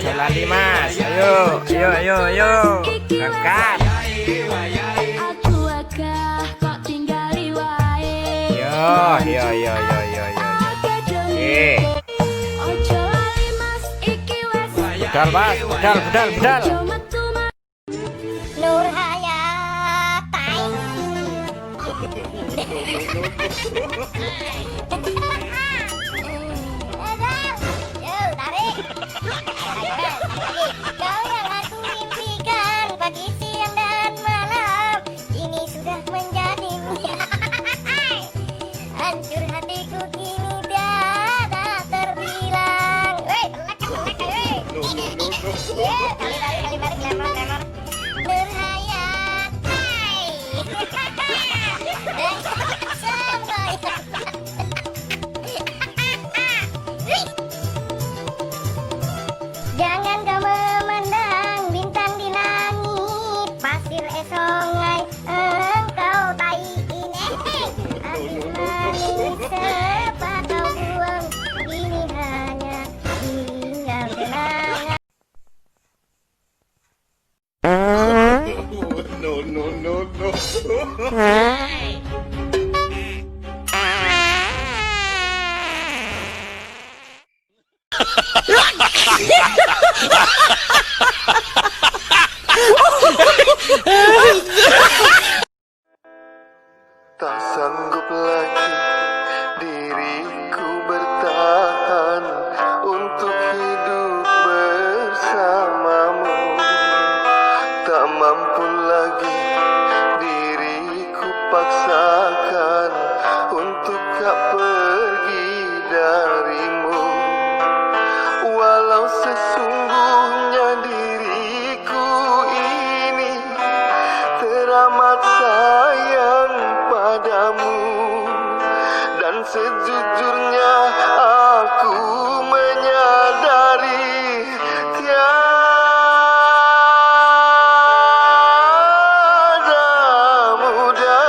jalan mas. Ayo. Berangkat. Yo. Budal mas, budal. Nur Hayatai. Tarik. Kau yang aku impikan pagi, siang dan malam, ini sudah menjadi hancur hatiku kini tiada terbilang. Kali lemor. Nur Hayatai. Jangan kau memandang bintang di langit, pasir esongai engkau taikin. Ambil manis sepa kau buang, ini hanya tinggal kenangan. No. Tak sanggup lagi diriku bertahan untuk hidup bersamamu. Tak mampu lagi diriku paksakan untuk tak pergi darimu. Walau sesungguhnya diriku ini teramat sayang padamu, dan sejujurnya aku menyadari tiada mudah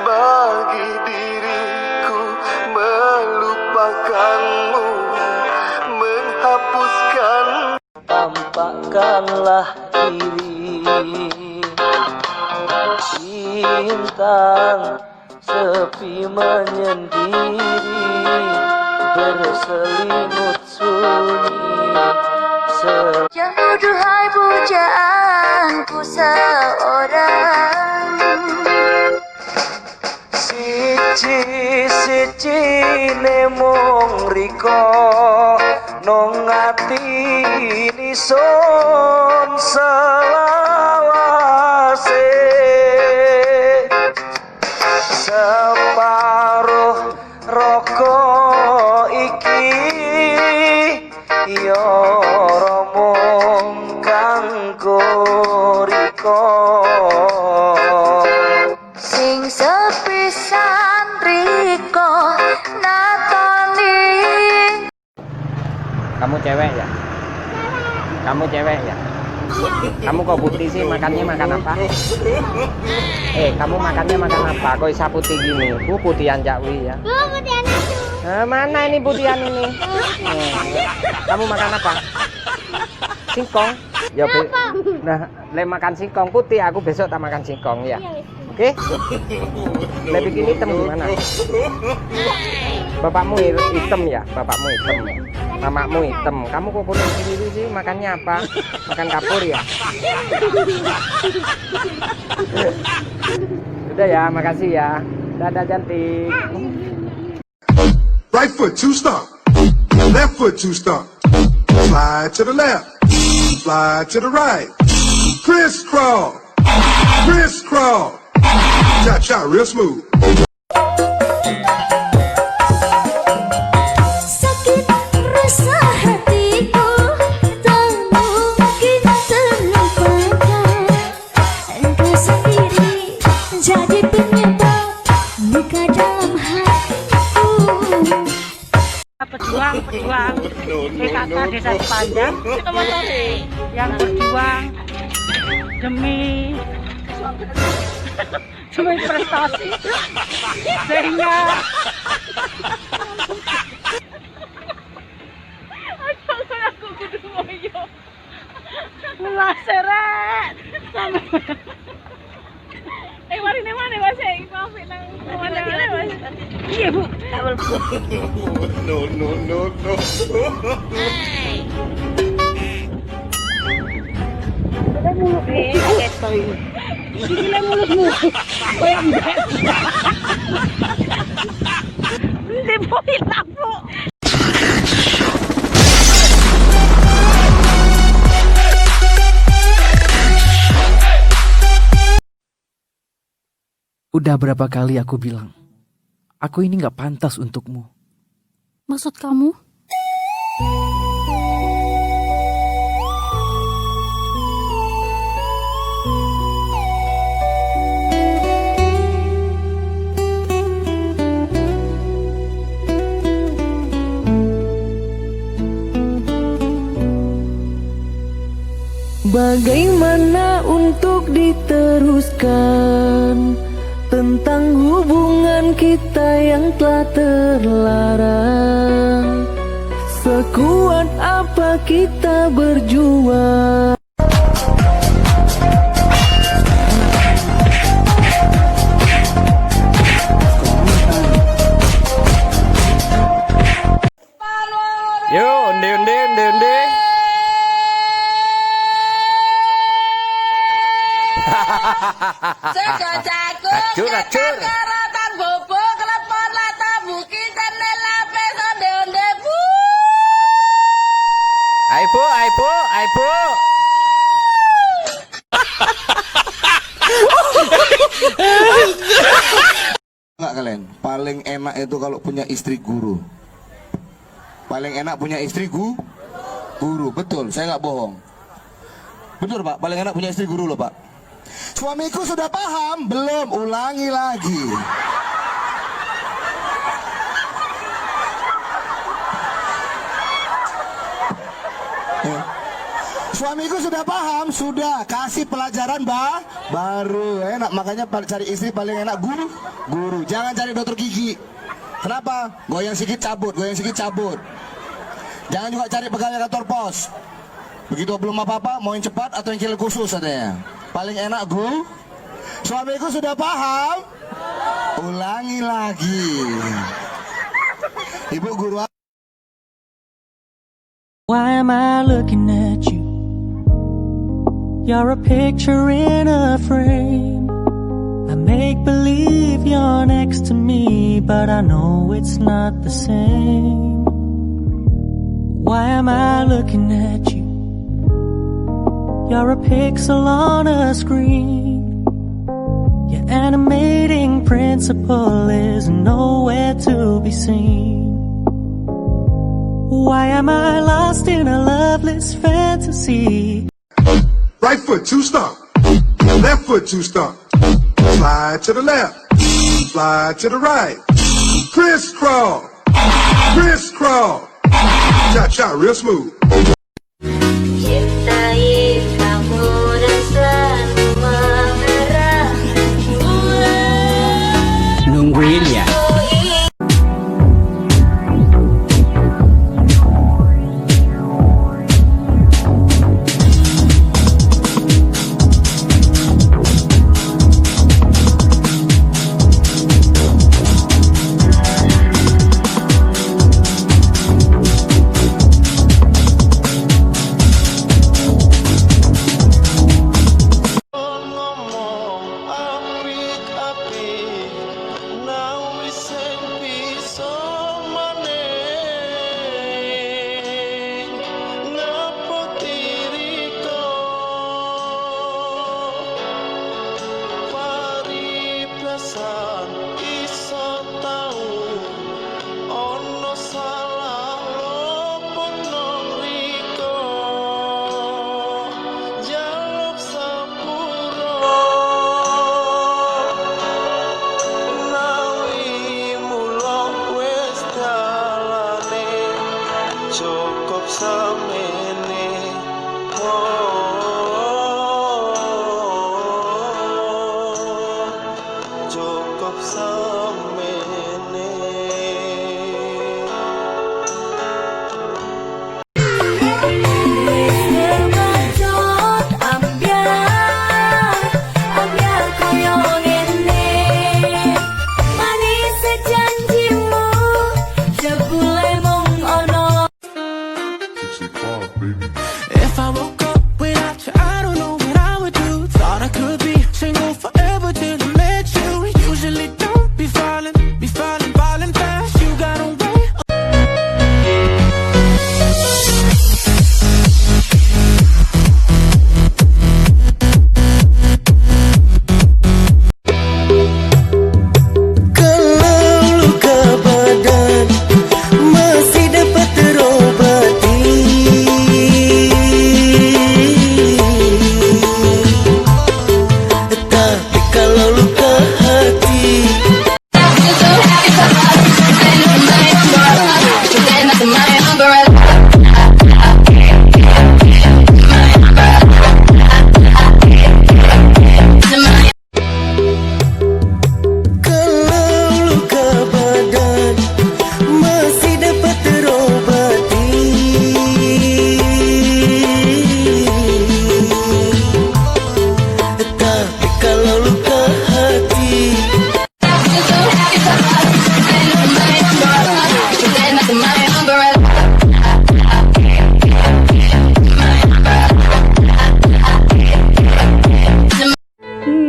bagi diriku melupakanmu, menghapuskan. Tampakkanlah diri bintang sepi menyendiri, berselimut sunyi. Jangan duhai pujaanku seorang, Siji nemong riko nong ati nison selawase, separuh rokok iki yo romong kanggo riko. sing sepisan riko natoni. Kamu cewek ya? Kamu kok putih sih, makannya makan apa? Kamu makannya makan apa? Kok bisa putih gini? Putihan Jakwi ya? Putihan itu. Mana ini putihan ini? Kamu makan apa? Singkong? Ya, nah, makan singkong putih, aku besok tak makan singkong ya. Oke? Lebih gini hitam gimana? Bapakmu hitam ya? Bapakmu hitam. Mamamu hitam. Kamu kok kuning sendiri sih? Makannya apa? Makan kapur ya? Udah ya, makasih ya. Dadah cantik. Right foot, 2 stomp. Left foot, 2 stomp. Slide to the left. Slide to the right. Crisscross. Cha-cha, real smooth. Sakit rasa hatiku tak mungkin terlupakan. Engkau sendiri jadi penyebab luka dalam hatiku. Pejuang PKK Desa Sepanjang yang berjuang demi prestasi, sehingga Seret. Mari mana Mas? Maafin nang mana Mas? Iya, Bu. Kabel Bu. No. Gila mulutmu. Koyang bet. Hindi po hilang po. Udah berapa kali aku bilang, aku ini gak pantas untukmu. Maksud kamu? Bagaimana untuk diteruskan tentang hubungan kita yang telah terlarang? Sekuat apa kita berjuang? Yo, undi. Acur. Ai bu. Enggak kalian, paling enak itu kalau punya istri guru. Paling enak punya istri guru, betul, saya nggak bohong. Betul Pak, paling enak punya istri guru loh Pak. Suamiku sudah paham? Belum, ulangi lagi. Suamiku sudah paham? Sudah, kasih pelajaran baru. Enak, makanya cari istri paling enak guru. Jangan cari dokter gigi. Kenapa? Goyang sedikit cabut. Jangan juga cari pegawai kantor pos. Begitu belum apa-apa, mau yang cepat atau yang kill khusus katanya. Paling enak suamiku sudah paham? Ulangi lagi. Ibu guru. Why am I looking at you? You're a picture in a frame. I make believe you're next to me, but I know it's not the same. Why am I looking at you? You're a pixel on a screen. Your animating principle is nowhere to be seen. Why am I lost in a loveless fantasy? Right foot, 2 stomp. Left foot, 2 stomp. Slide to the left. Slide to the right. Crisscross. Cha-cha, real smooth. Cintai kamu dan selalu memerah. Nungguin ya. If I woke up without you, I don't know what I would do. Thought I could be single forever till I met you. Usually don't be falling fast. You got away. Kalau luka badan masih dapat terobati, tapi kalau luka hati kalau luka badan masih dapat terobati, tapi kalau luka hati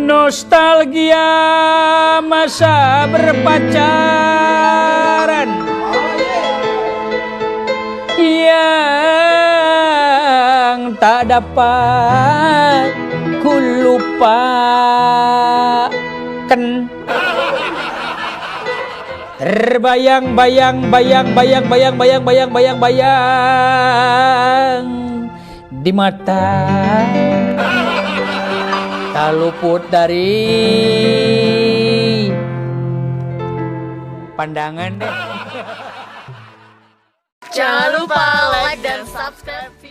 Nostalgia masa berpacaran yang tak dapat ku lupakan. Terbayang-bayang di mata, tak luput dari pandangan deh. Jangan lupa like dan subscribe.